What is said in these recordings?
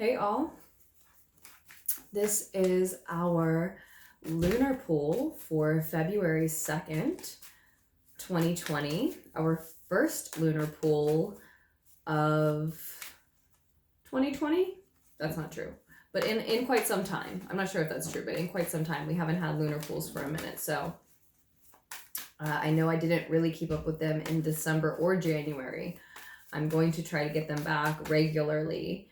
Hey all, this is our lunar poll for February 2nd, 2020, our first lunar poll of 2020? That's not true, but in quite some time. I'm not sure if that's true, but in quite some time. We haven't had lunar polls for a minute, so I know I didn't really keep up with them in December or January. I'm going to try to get them back regularly.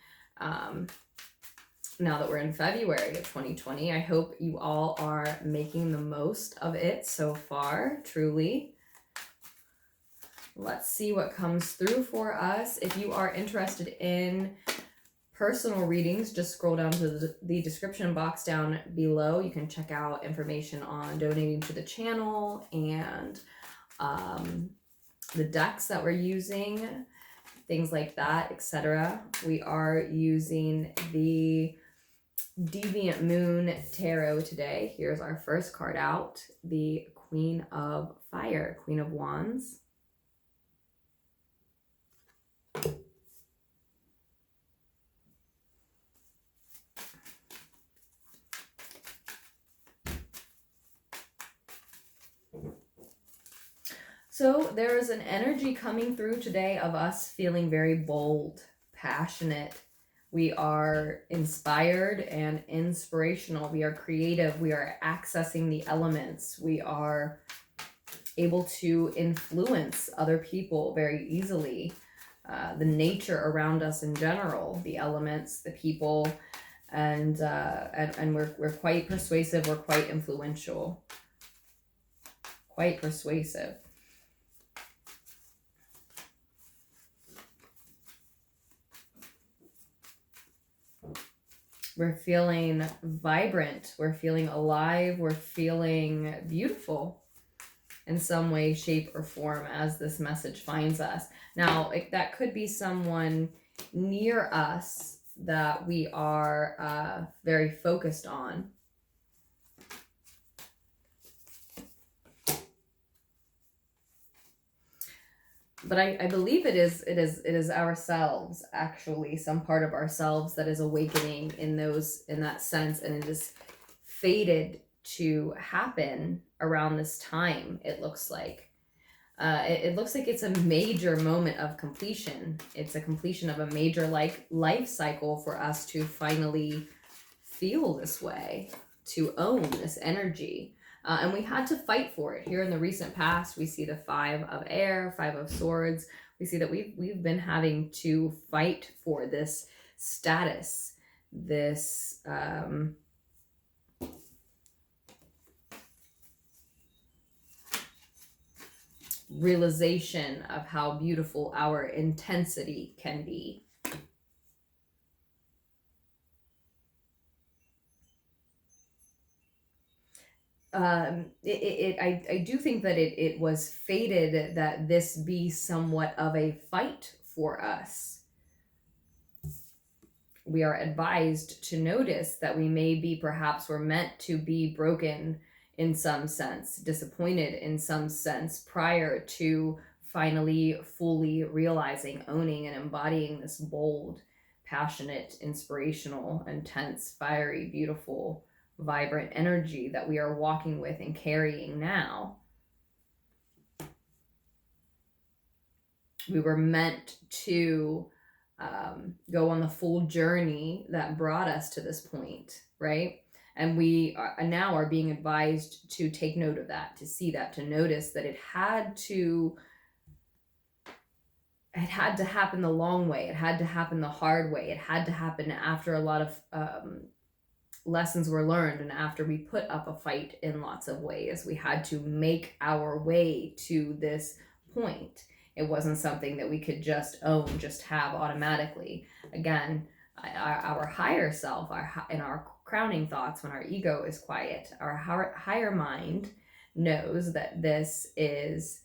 Now that we're in February of 2020, I hope you all are making the most of it so far, truly. Let's see what comes through for us. If you are interested in personal readings, just scroll down to the description box down below. You can check out information on donating to the channel and the decks that we're using, things like that, etc. We are using the Deviant Moon Tarot today. Here's our first card out, the Queen of Fire, Queen of Wands. So there is an energy coming through today of us feeling very bold, passionate. We are inspired and inspirational. We are creative. We are accessing the elements. We are able to influence other people very easily. The nature around us in general, the elements, the people, and we're quite persuasive. We're quite influential. Quite persuasive. We're feeling vibrant, we're feeling alive, we're feeling beautiful in some way, shape, or form as this message finds us. Now, that could be someone near us that we are very focused on. But I believe it is ourselves, actually, some part of ourselves that is awakening in that sense, and it is fated to happen around this time. It looks like it looks like it's a major moment of completion. It's a completion of a major life cycle for us to finally feel this way, to own this energy. And we had to fight for it. Here in the recent past, we see the 5 of air, 5 of swords. We see that we've been having to fight for this status, this realization of how beautiful our intensity can be. I do think that it was fated that this be somewhat of a fight for us. We are advised to notice that we may be, perhaps we're meant to be broken in some sense, disappointed in some sense, prior to finally fully realizing, owning, and embodying this bold, passionate, inspirational, intense, fiery, beautiful, vibrant energy that we are walking with and carrying now. We were meant to go on the full journey that brought us to this point, right? And we now are being advised to take note of that, to see that, to notice that it had to happen the long way. It had to happen the hard way. It had to happen after a lot of lessons were learned, and after we put up a fight in lots of ways. We had to make our way to this point. It wasn't something that we could just own, just have automatically. Again, our higher self, in our crowning thoughts, when our ego is quiet, our higher mind knows that this is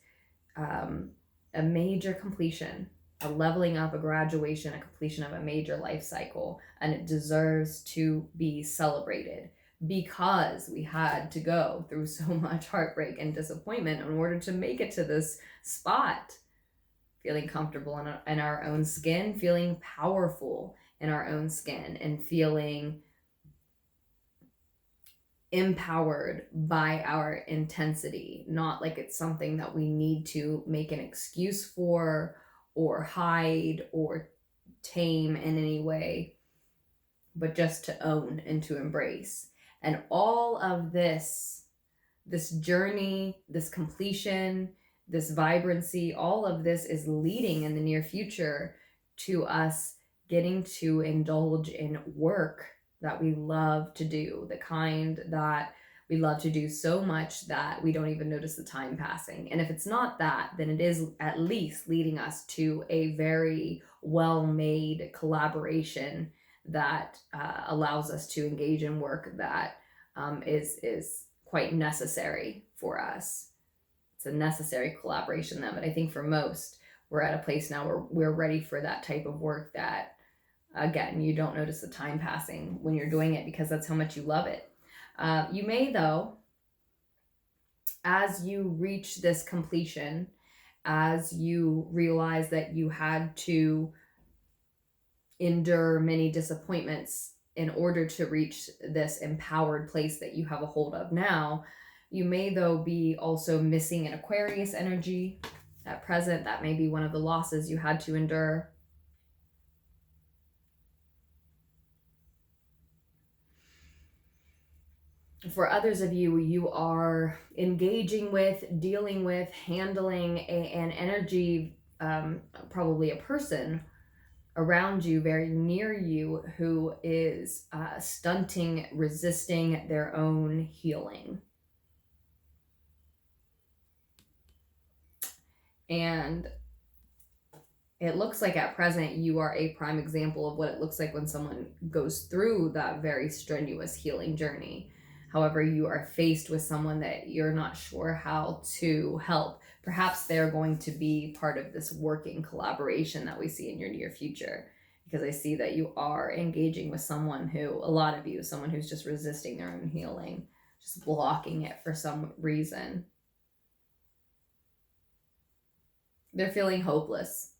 a major completion, a leveling up, a graduation, a completion of a major life cycle, and it deserves to be celebrated because we had to go through so much heartbreak and disappointment in order to make it to this spot, feeling comfortable in our own skin, feeling powerful in our own skin and feeling empowered by our intensity, not like it's something that we need to make an excuse for or hide or tame in any way, but just to own and to embrace. And all of this journey, this completion, this vibrancy, all of this is leading in the near future to us getting to indulge in work that we love to do, the kind that we love to do so much that we don't even notice the time passing. And if it's not that, then it is at least leading us to a very well-made collaboration that allows us to engage in work that is quite necessary for us. It's a necessary collaboration then, but I think for most, we're at a place now where we're ready for that type of work that, again, you don't notice the time passing when you're doing it because that's how much you love it. You may, though, as you reach this completion, as you realize that you had to endure many disappointments in order to reach this empowered place that you have a hold of now, you may, though, be also missing an Aquarius energy at present. That may be one of the losses you had to endure. For others of you, you are engaging with, dealing with, handling an energy, probably a person around you, very near you, who is stunting, resisting their own healing. And it looks like at present you are a prime example of what it looks like when someone goes through that very strenuous healing journey. However, you are faced with someone that you're not sure how to help. Perhaps they're going to be part of this working collaboration that we see in your near future, because I see that you are engaging with someone who, a lot of you, someone who's just resisting their own healing, just blocking it for some reason. They're feeling hopeless.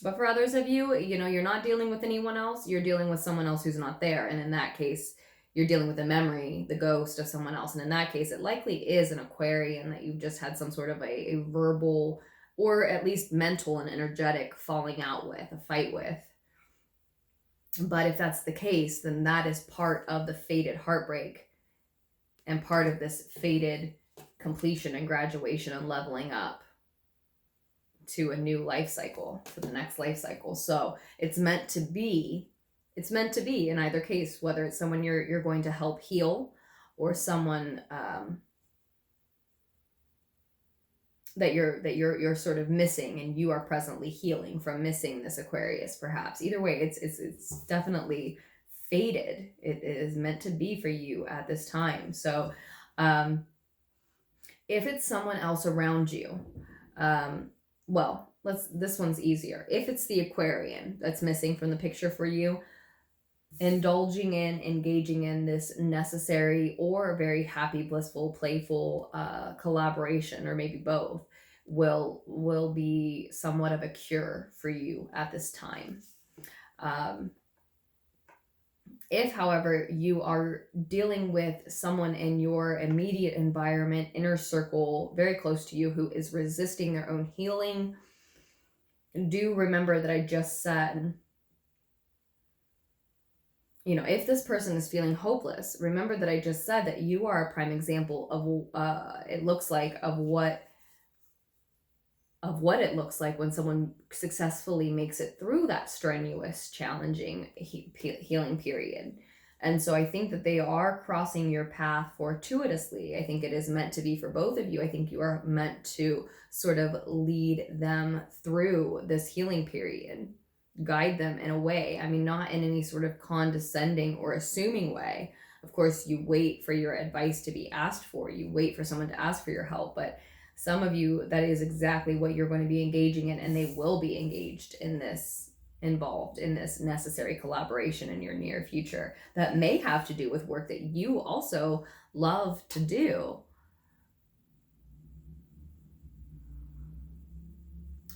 But for others of you, you're not dealing with anyone else. You're dealing with someone else who's not there. And in that case, you're dealing with a memory, the ghost of someone else. And in that case, it likely is an Aquarian that you've just had some sort of a verbal or at least mental and energetic falling out with, a fight with. But if that's the case, then that is part of the fated heartbreak and part of this fated completion and graduation and leveling up to a new life cycle, to the next life cycle. So it's meant to be in either case, whether it's someone you're going to help heal or someone that you're sort of missing and you are presently healing from missing this Aquarius, perhaps. Either way, it's definitely fated. It is meant to be for you at this time. So if it's someone else around you, this one's easier. If it's the Aquarian that's missing from the picture for you, indulging in, engaging in this necessary or very happy, blissful, playful collaboration, or maybe both, will be somewhat of a cure for you at this time. If, however, you are dealing with someone in your immediate environment, inner circle, very close to you, who is resisting their own healing, do remember that I just said, if this person is feeling hopeless, remember that I just said that you are a prime example of it looks like of what it looks like when someone successfully makes it through that strenuous, challenging healing period. And so I think that they are crossing your path fortuitously. I think it is meant to be for both of you. I think you are meant to sort of lead them through this healing period, guide them in a way. I mean, not in any sort of condescending or assuming way. Of course, you wait for your advice to be asked for. You wait for someone to ask for your help. But some of you, that is exactly what you're going to be engaging in, and they will be engaged in this, involved in this necessary collaboration in your near future that may have to do with work that you also love to do.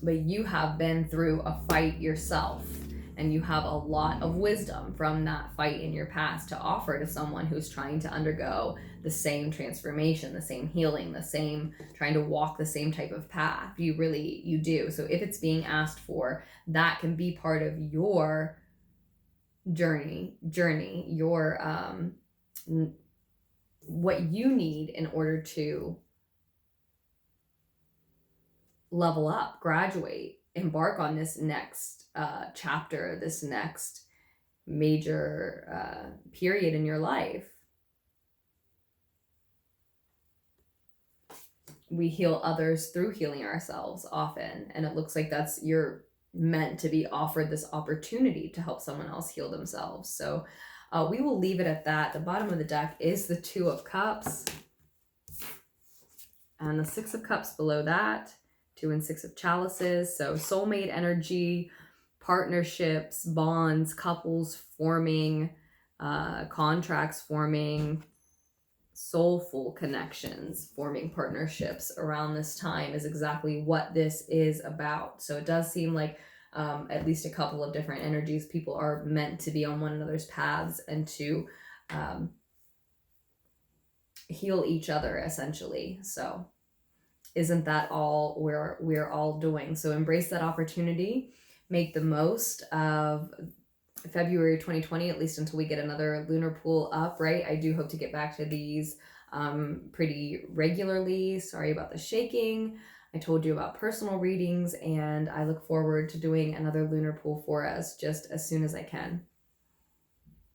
But you have been through a fight yourself, and you have a lot of wisdom from that fight in your past to offer to someone who's trying to undergo the same transformation, the same healing, the same, trying to walk the same type of path. You do. So if it's being asked for, that can be part of your journey, your what you need in order to level up, graduate, embark on this next chapter, this next major period in your life. We heal others through healing ourselves often, and it looks like you're meant to be offered this opportunity to help someone else heal themselves. So we will leave it at that. The bottom of the deck is the Two of Cups, and the Six of Cups below that, 2 and 6 of Chalices. So soulmate energy, partnerships, bonds, couples forming, contracts forming, soulful connections, forming partnerships around this time is exactly what this is about. So it does seem like at least a couple of different energies, people are meant to be on one another's paths and to heal each other, essentially. So isn't that all we're all doing? So embrace that opportunity, make the most of February 2020, at least until we get another lunar pool up, right? I do hope to get back to these pretty regularly. Sorry about the shaking. I told you about personal readings, and I look forward to doing another lunar pool for us just as soon as I can.